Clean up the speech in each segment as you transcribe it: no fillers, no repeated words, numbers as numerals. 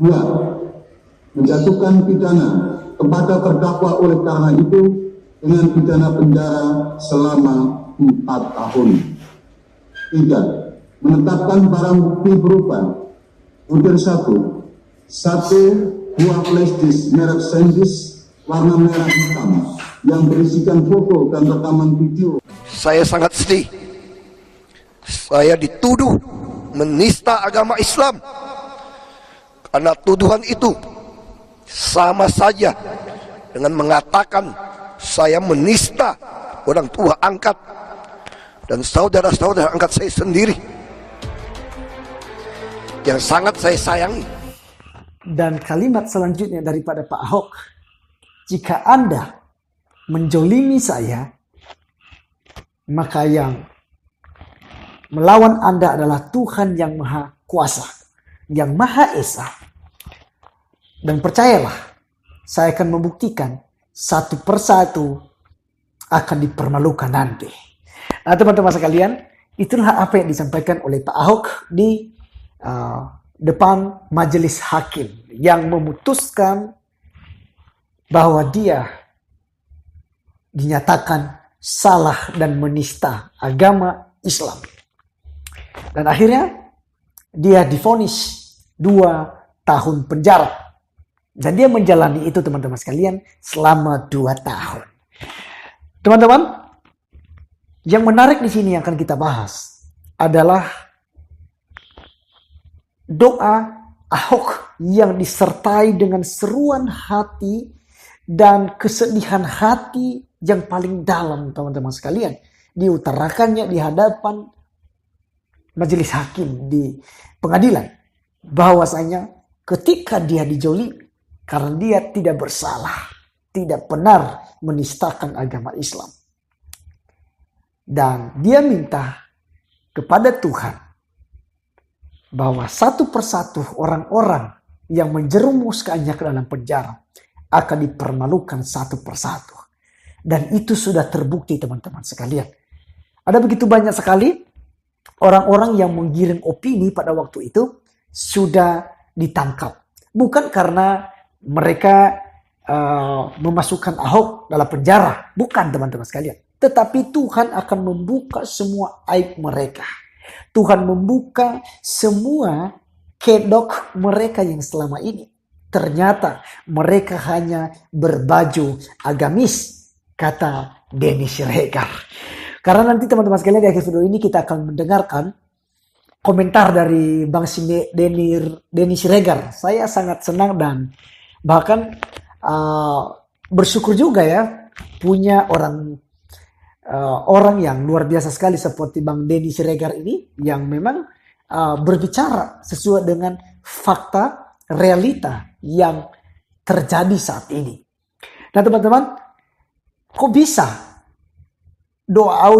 2. Menjatuhkan pidana kepada terdakwa oleh karena itu dengan pidana penjara selama 4 tahun. 3. Menetapkan barang bukti berupa butir 1 buah flash disk merek SanDisk warna merah hitam yang berisikan foto dan rekaman video. Saya sangat sedih. Saya dituduh menista agama Islam. Karena tuduhan itu sama saja dengan mengatakan saya menista orang tua angkat dan saudara-saudara angkat saya sendiri yang sangat saya sayangi. Dan kalimat selanjutnya daripada Pak Ahok, jika Anda menjolimi saya, maka yang melawan Anda adalah Tuhan yang Maha Kuasa, yang Maha Esa. Dan percayalah, saya akan membuktikan satu persatu akan dipermalukan nanti. Nah, teman-teman sekalian, itulah apa yang disampaikan oleh Pak Ahok di depan majelis hakim yang memutuskan bahwa dia dinyatakan salah dan menista agama Islam. Dan akhirnya dia divonis 2 tahun penjara. Dan dia menjalani itu, teman-teman sekalian, selama 2 tahun. Teman-teman, yang menarik di sini yang akan kita bahas adalah doa Ahok yang disertai dengan seruan hati dan kesedihan hati yang paling dalam, teman-teman sekalian. Diutarakannya di hadapan majelis hakim di pengadilan, bahwasanya ketika dia dijolimi karena dia tidak bersalah, tidak benar menistakan agama Islam, dan dia minta kepada Tuhan bahwa satu persatu orang-orang yang menjerumuskannya ke dalam penjara akan dipermalukan satu persatu. Dan itu sudah terbukti, teman-teman sekalian. Ada begitu banyak sekali orang-orang yang menggiring opini pada waktu itu sudah ditangkap. Bukan karena mereka memasukkan Ahok dalam penjara. Bukan, teman-teman sekalian. Tetapi Tuhan akan membuka semua aib mereka. Tuhan membuka semua kedok mereka yang selama ini ternyata mereka hanya berbaju agamis, kata Denny Siregar. Karena nanti teman-teman sekalian di akhir video ini kita akan mendengarkan komentar dari Bang Denny Siregar. Saya sangat senang dan bahkan bersyukur juga ya punya orang yang luar biasa sekali seperti Bang Denny Siregar ini yang memang berbicara sesuai dengan fakta realita yang terjadi saat ini. Nah, teman-teman, kok bisa doa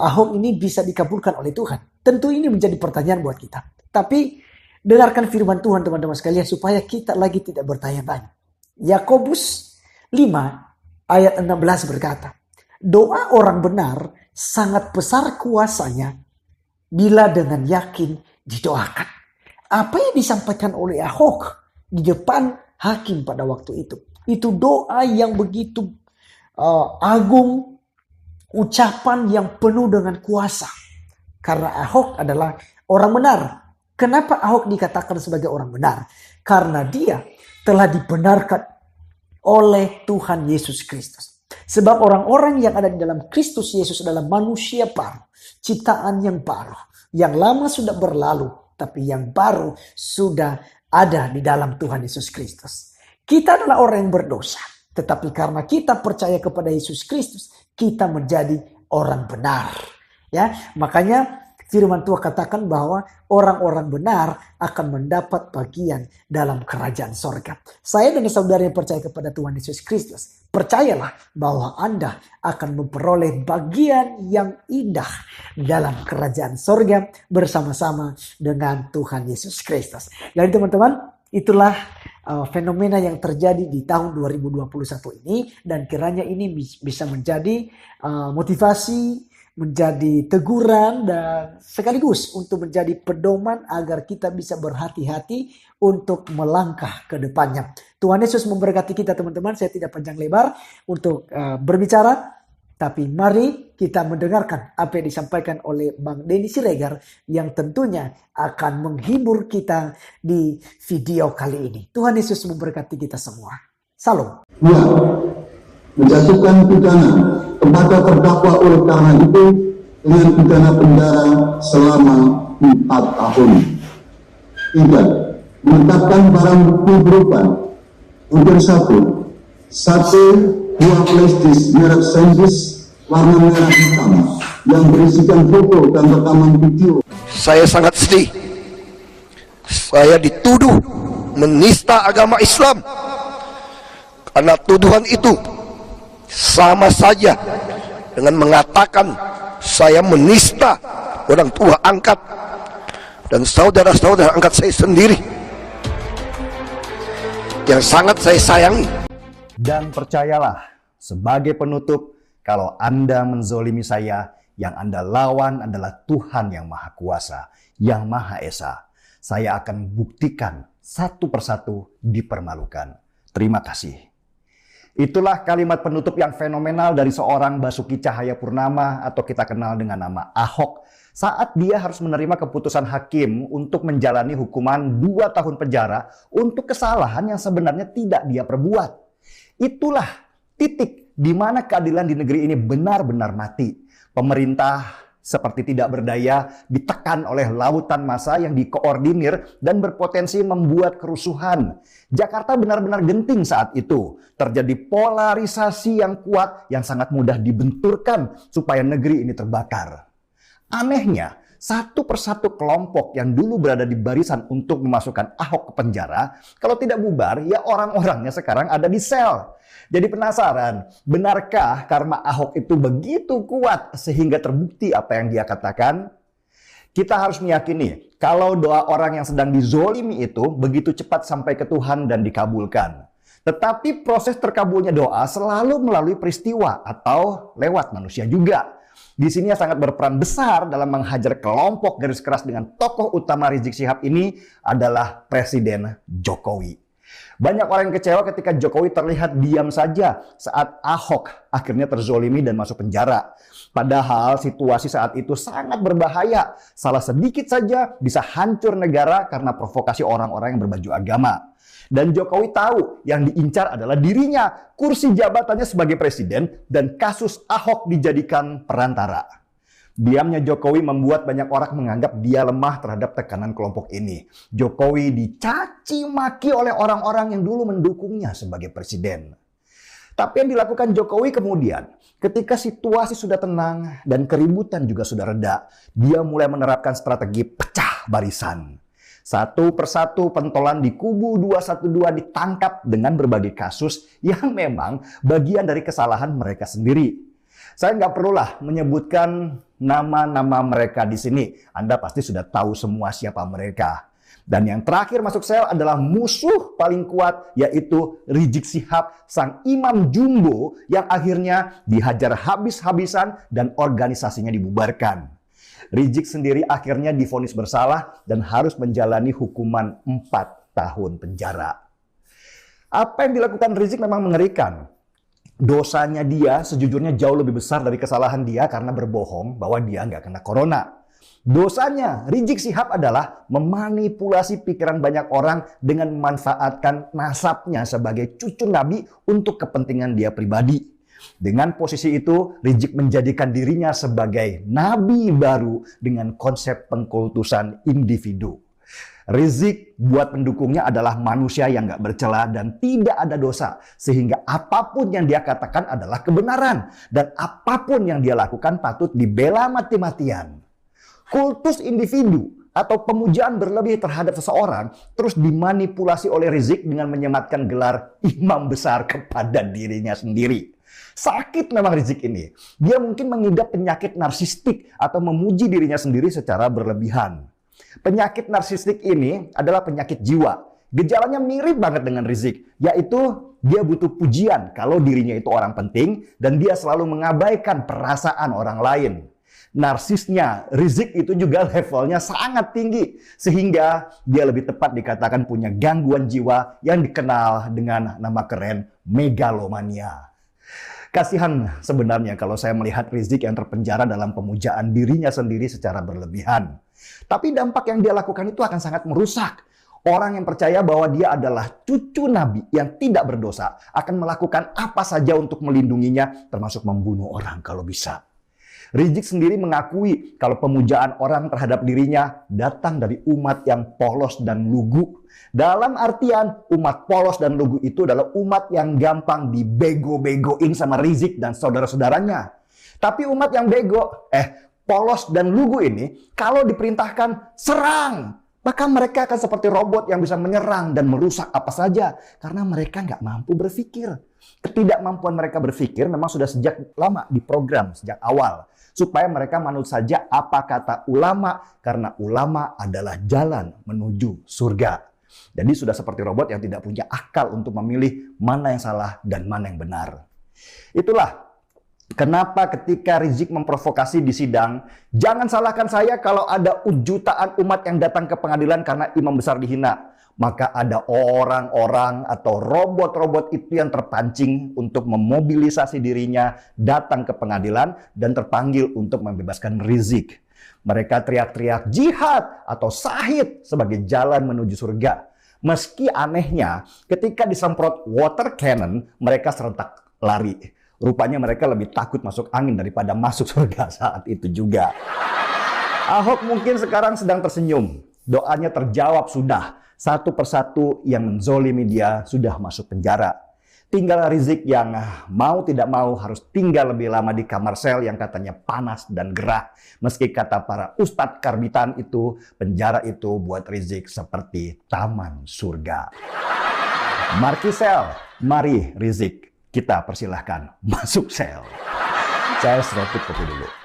Ahok ini bisa dikabulkan oleh Tuhan? Tentu ini menjadi pertanyaan buat kita. Tapi dengarkan firman Tuhan, teman-teman sekalian, supaya kita lagi tidak bertanya-tanya. Yakobus 5 ayat 16 berkata, doa orang benar sangat besar kuasanya bila dengan yakin didoakan. Apa yang disampaikan oleh Ahok di depan hakim pada waktu itu, doa yang begitu agung, ucapan yang penuh dengan kuasa. Karena Ahok adalah orang benar. Kenapa Ahok dikatakan sebagai orang benar? Karena dia telah dibenarkan oleh Tuhan Yesus Kristus. Sebab orang-orang yang ada di dalam Kristus Yesus adalah manusia baru, ciptaan yang baru, yang lama sudah berlalu, tapi yang baru sudah ada di dalam Tuhan Yesus Kristus. Kita adalah orang yang berdosa, tetapi karena kita percaya kepada Yesus Kristus, kita menjadi orang benar. Ya, makanya firman Tuhan katakan bahwa orang-orang benar akan mendapat bagian dalam kerajaan sorga. Saya dan saudara yang percaya kepada Tuhan Yesus Kristus, percayalah bahwa Anda akan memperoleh bagian yang indah dalam kerajaan sorga bersama-sama dengan Tuhan Yesus Kristus. Jadi teman-teman, itulah fenomena yang terjadi di tahun 2021 ini, dan kiranya ini bisa menjadi motivasi menjadi teguran dan sekaligus untuk menjadi pedoman agar kita bisa berhati-hati untuk melangkah ke depannya. Tuhan Yesus memberkati kita teman-teman. Saya tidak panjang lebar untuk berbicara, tapi mari kita mendengarkan apa yang disampaikan oleh Bang Denny Siregar yang tentunya akan menghibur kita di video kali ini. Tuhan Yesus memberkati kita semua. Salam. Ya, menjatuhkan pidana kepada terdakwa oleh karena itu dengan pidana penjara selama 4 tahun. 3. Menetapkan barang bukti berupa butir 1 buah flash disk merek SanDisk warna merah hitam yang berisikan foto dan rekaman video. Saya sangat sedih. Saya dituduh menista agama Islam. Karena tuduhan itu sama saja dengan mengatakan saya menista orang tua angkat dan saudara-saudara angkat saya sendiri yang sangat saya sayangi. Dan percayalah, sebagai penutup, kalau Anda menzolimi saya, yang Anda lawan adalah Tuhan yang Maha Kuasa, yang Maha Esa. Saya akan buktikan satu persatu dipermalukan. Terima kasih. Itulah kalimat penutup yang fenomenal dari seorang Basuki Cahayapurnama atau kita kenal dengan nama Ahok saat dia harus menerima keputusan hakim untuk menjalani hukuman 2 tahun penjara untuk kesalahan yang sebenarnya tidak dia perbuat. Itulah titik di mana keadilan di negeri ini benar-benar mati. Pemerintah seperti tidak berdaya, ditekan oleh lautan massa yang dikoordinir dan berpotensi membuat kerusuhan. Jakarta benar-benar genting saat itu. Terjadi polarisasi yang kuat yang sangat mudah dibenturkan supaya negeri ini terbakar. Anehnya, satu persatu kelompok yang dulu berada di barisan untuk memasukkan Ahok ke penjara, kalau tidak bubar, ya orang-orangnya sekarang ada di sel. Jadi penasaran, benarkah karma Ahok itu begitu kuat sehingga terbukti apa yang dia katakan? Kita harus meyakini kalau doa orang yang sedang dizolimi itu begitu cepat sampai ke Tuhan dan dikabulkan. Tetapi proses terkabulnya doa selalu melalui peristiwa atau lewat manusia juga. Di sini yang sangat berperan besar dalam menghajar kelompok garis keras dengan tokoh utama Rizik Syihab ini adalah Presiden Jokowi. Banyak orang yang kecewa ketika Jokowi terlihat diam saja saat Ahok akhirnya terzolimi dan masuk penjara. Padahal situasi saat itu sangat berbahaya. Salah sedikit saja bisa hancur negara karena provokasi orang-orang yang berbaju agama. Dan Jokowi tahu yang diincar adalah dirinya, kursi jabatannya sebagai presiden, dan kasus Ahok dijadikan perantara. Diamnya Jokowi membuat banyak orang menganggap dia lemah terhadap tekanan kelompok ini. Jokowi dicaci maki oleh orang-orang yang dulu mendukungnya sebagai presiden. Tapi yang dilakukan Jokowi kemudian, ketika situasi sudah tenang dan keributan juga sudah reda, dia mulai menerapkan strategi pecah barisan. Satu persatu pentolan di kubu 212 ditangkap dengan berbagai kasus yang memang bagian dari kesalahan mereka sendiri. Saya nggak perlulah menyebutkan nama-nama mereka di sini. Anda pasti sudah tahu semua siapa mereka. Dan yang terakhir masuk sel adalah musuh paling kuat, yaitu Rizik Syihab, sang imam jumbo yang akhirnya dihajar habis-habisan dan organisasinya dibubarkan. Rizik sendiri akhirnya divonis bersalah dan harus menjalani hukuman 4 tahun penjara. Apa yang dilakukan Rizik memang mengerikan. Dosanya dia sejujurnya jauh lebih besar dari kesalahan dia karena berbohong bahwa dia nggak kena corona. Dosanya Rizik Syihab adalah memanipulasi pikiran banyak orang dengan memanfaatkan nasabnya sebagai cucu Nabi untuk kepentingan dia pribadi. Dengan posisi itu, Rizik menjadikan dirinya sebagai nabi baru dengan konsep pengkultusan individu. Rizik buat pendukungnya adalah manusia yang gak bercela dan tidak ada dosa. Sehingga apapun yang dia katakan adalah kebenaran. Dan apapun yang dia lakukan patut dibela mati-matian. Kultus individu atau pemujaan berlebih terhadap seseorang terus dimanipulasi oleh Rizik dengan menyematkan gelar imam besar kepada dirinya sendiri. Sakit memang Rizik ini. Dia mungkin mengidap penyakit narsistik atau memuji dirinya sendiri secara berlebihan. Penyakit narsistik ini adalah penyakit jiwa. Gejalanya mirip banget dengan Rizik, yaitu dia butuh pujian kalau dirinya itu orang penting dan dia selalu mengabaikan perasaan orang lain. Narsisnya Rizik itu juga levelnya sangat tinggi, sehingga dia lebih tepat dikatakan punya gangguan jiwa yang dikenal dengan nama keren megalomania. Kasihan sebenarnya kalau saya melihat Rizik yang terpenjara dalam pemujaan dirinya sendiri secara berlebihan. Tapi dampak yang dia lakukan itu akan sangat merusak. Orang yang percaya bahwa dia adalah cucu Nabi yang tidak berdosa akan melakukan apa saja untuk melindunginya, termasuk membunuh orang kalau bisa. Rizik sendiri mengakui kalau pemujaan orang terhadap dirinya datang dari umat yang polos dan lugu. Dalam artian umat polos dan lugu itu adalah umat yang gampang dibego-begoin sama Rizik dan saudara-saudaranya. Tapi umat yang bego, polos dan lugu ini kalau diperintahkan serang, maka mereka akan seperti robot yang bisa menyerang dan merusak apa saja karena mereka nggak mampu berpikir. Ketidakmampuan mereka berpikir memang sudah sejak lama diprogram sejak awal. Supaya mereka manut saja apa kata ulama, karena ulama adalah jalan menuju surga. Jadi sudah seperti robot yang tidak punya akal untuk memilih mana yang salah dan mana yang benar. Itulah kenapa ketika Rizik memprovokasi di sidang, jangan salahkan saya kalau ada jutaan umat yang datang ke pengadilan karena imam besar dihina. Maka ada orang-orang atau robot-robot itu yang terpancing untuk memobilisasi dirinya datang ke pengadilan dan terpanggil untuk membebaskan Rizik. Mereka teriak-teriak jihad atau syahid sebagai jalan menuju surga. Meski anehnya ketika disemprot water cannon, mereka serentak lari. Rupanya mereka lebih takut masuk angin daripada masuk surga saat itu juga. Ahok mungkin sekarang sedang tersenyum. Doanya terjawab sudah. Satu persatu yang menzolimi dia sudah masuk penjara. Tinggal Rizik yang mau tidak mau harus tinggal lebih lama di kamar sel yang katanya panas dan gerah. Meski kata para ustadz karbitan itu, penjara itu buat Rizik seperti taman surga. Marki sel, mari Rizik, kita persilahkan masuk sel. Saya serotip kopi dulu.